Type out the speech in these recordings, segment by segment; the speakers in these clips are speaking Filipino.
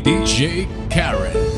DJ Karen.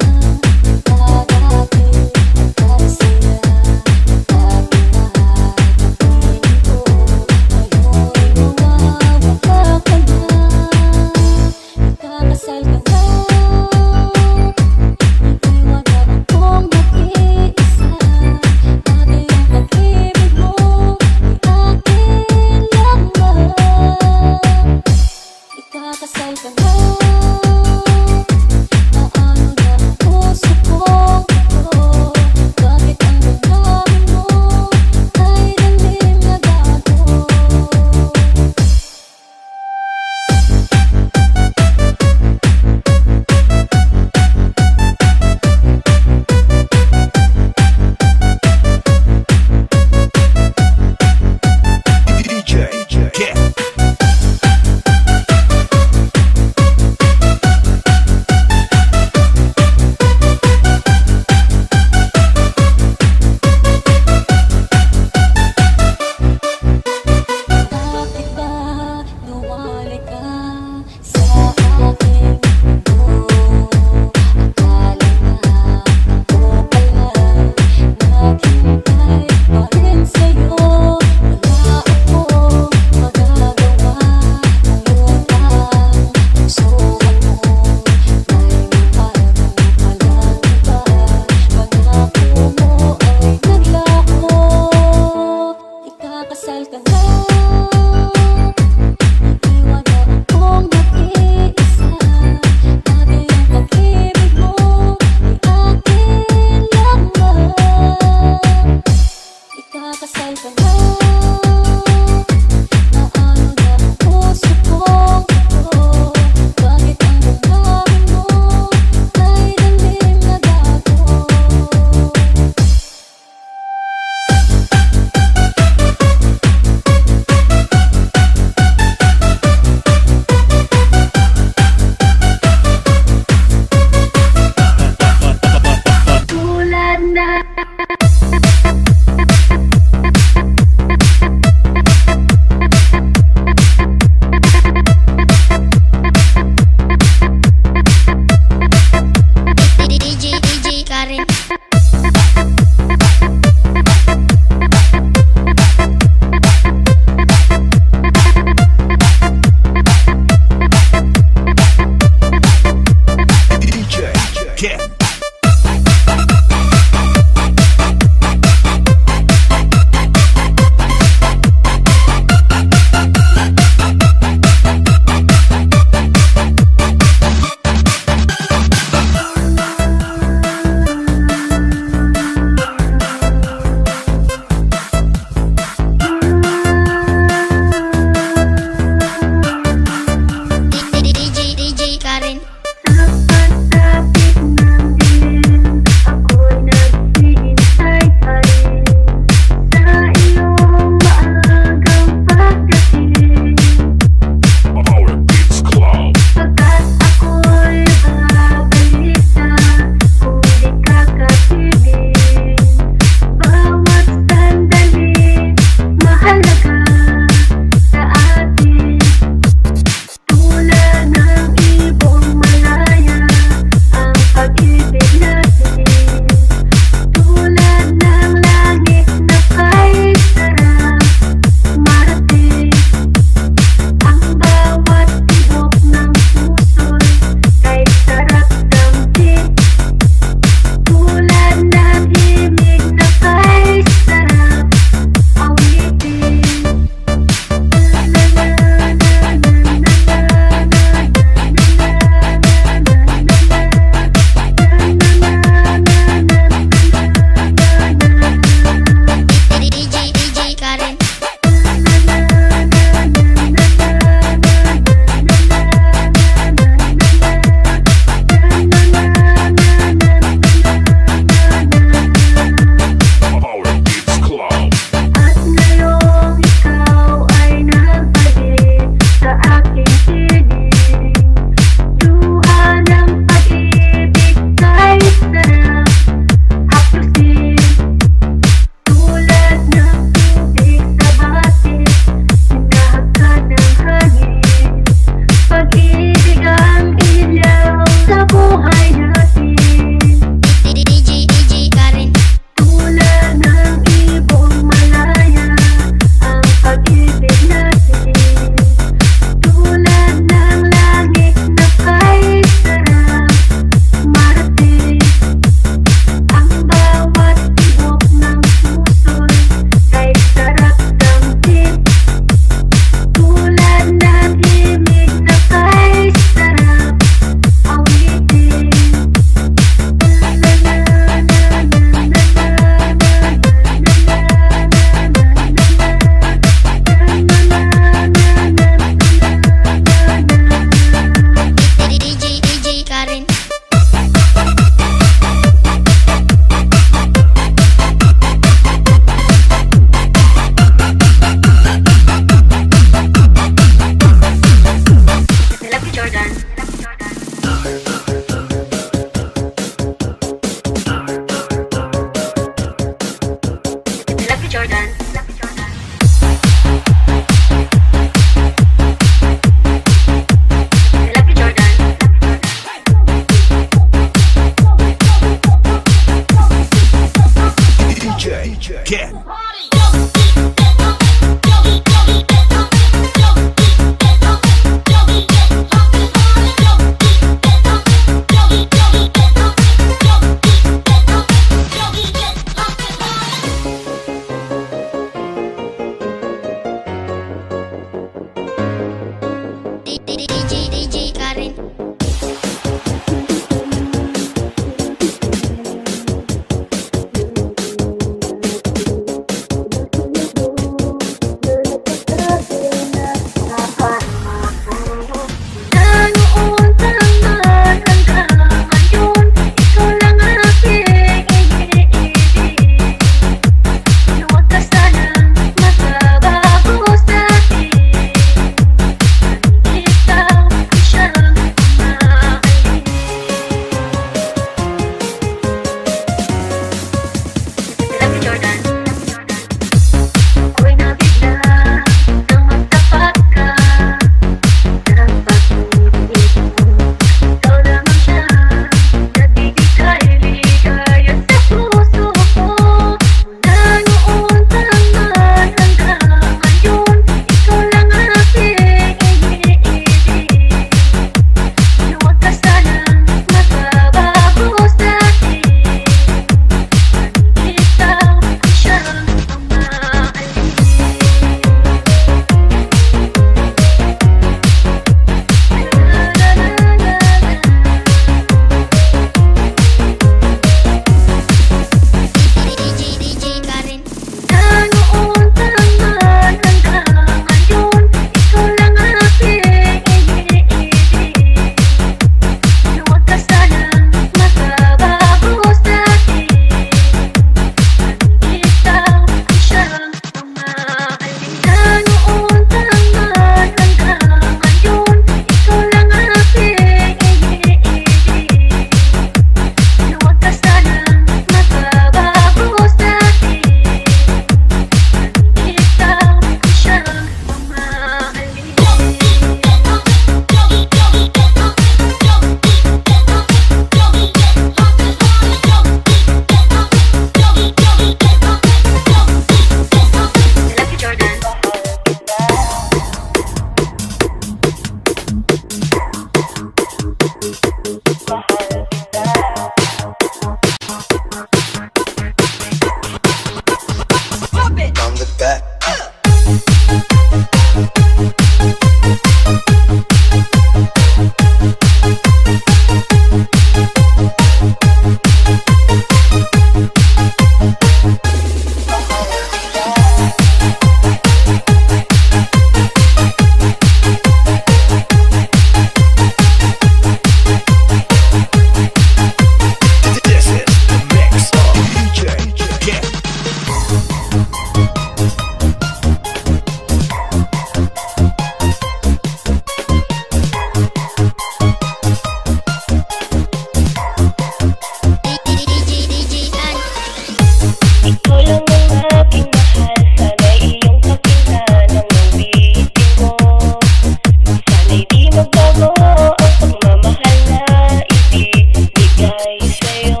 di magbago ang pagmamahal na ibibigay sa'yo.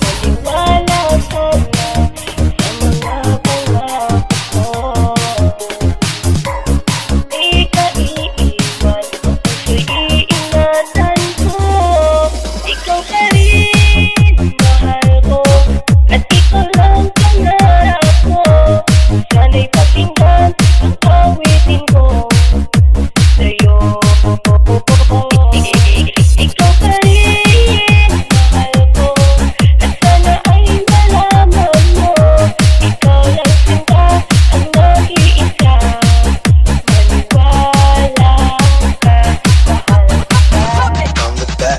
Maniwala sana sa mga pangako ko. Di ka iiwan, ang puso'y iingatan ko. Ikaw pa rin, mahal ko, at ikaw lang pangarap ko. Sana'y pakinggan ang awitin ko sa'yo. Ikaw pa rin, mahal ko, at sana ay malaman mo. Ikaw lang sinta ang nag-iisa. Maniwala ka, mahal ka.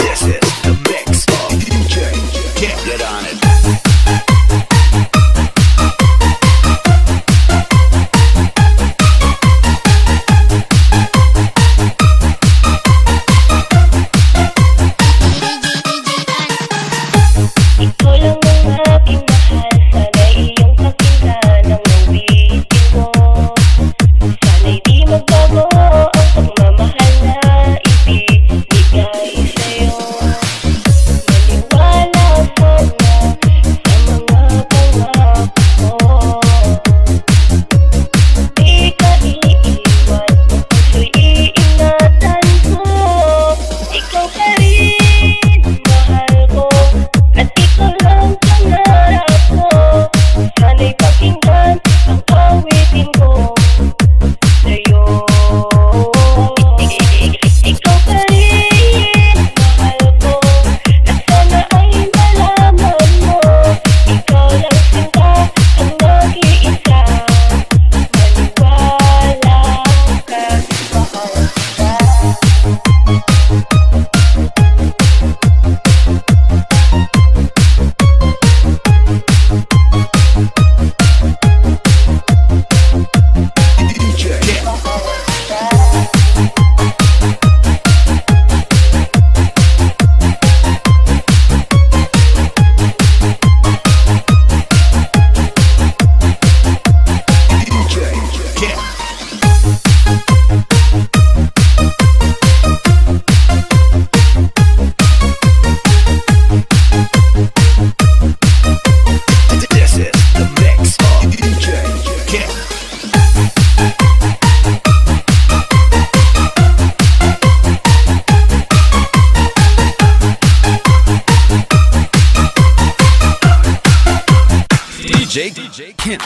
This is the mix of DJ. Get on it. Ikaw lang ang aking mahal, sana'y iyong pakinggan ang awitin ko. Sana'y di magbago ang pagmamahal na ibibigay sa'yo. Maniwala sana sa mga pangako ko. Di ka iiwan, ang puso'y iingatan ko. Ikaw pa rin, mahal ko, at ikaw lang pangarap ko. Sana'y pakinggan ang awitin ko sa'yo. Ikaw pa rin, mahal ko, at sana ay malaman mo. Ikaw lang sinta ang nag-iisa. Maniwala ka, mahal ka. This is the mix of DJ. DJ Kent.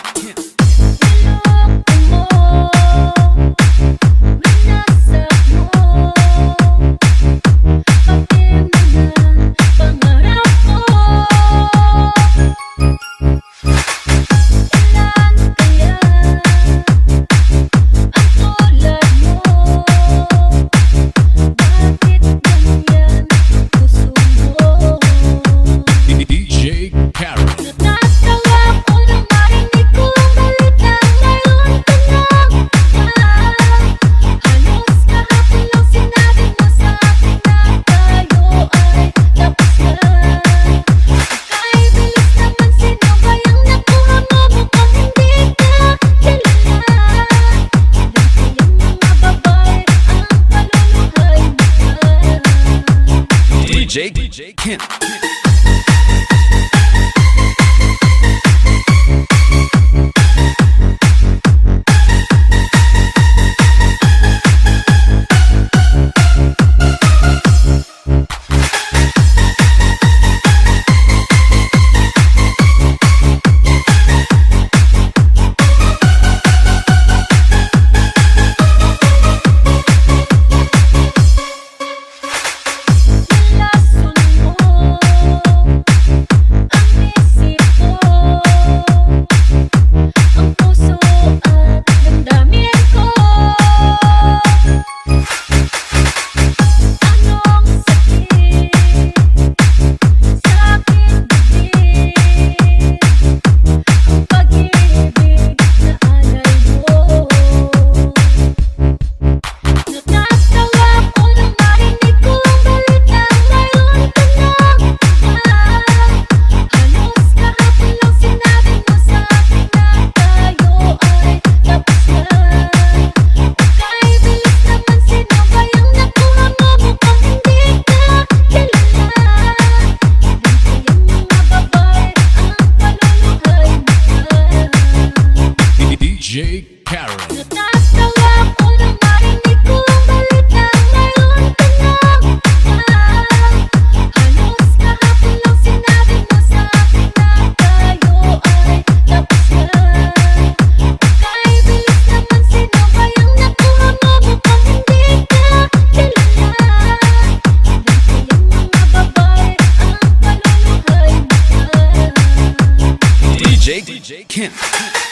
DJ Karen. Natatawa ko nang marinig ko ang balita ngayon ka nang patay. Halos kahapon lang sinabi mo sa akin na tayo ay tapos na. Ika'y bilis naman, sino kayang nakuha mo? Mukhang hindi ka kilala. Ilan kayang mga babae ang paluluhay mo? DJ Kent. Lason mo Camp.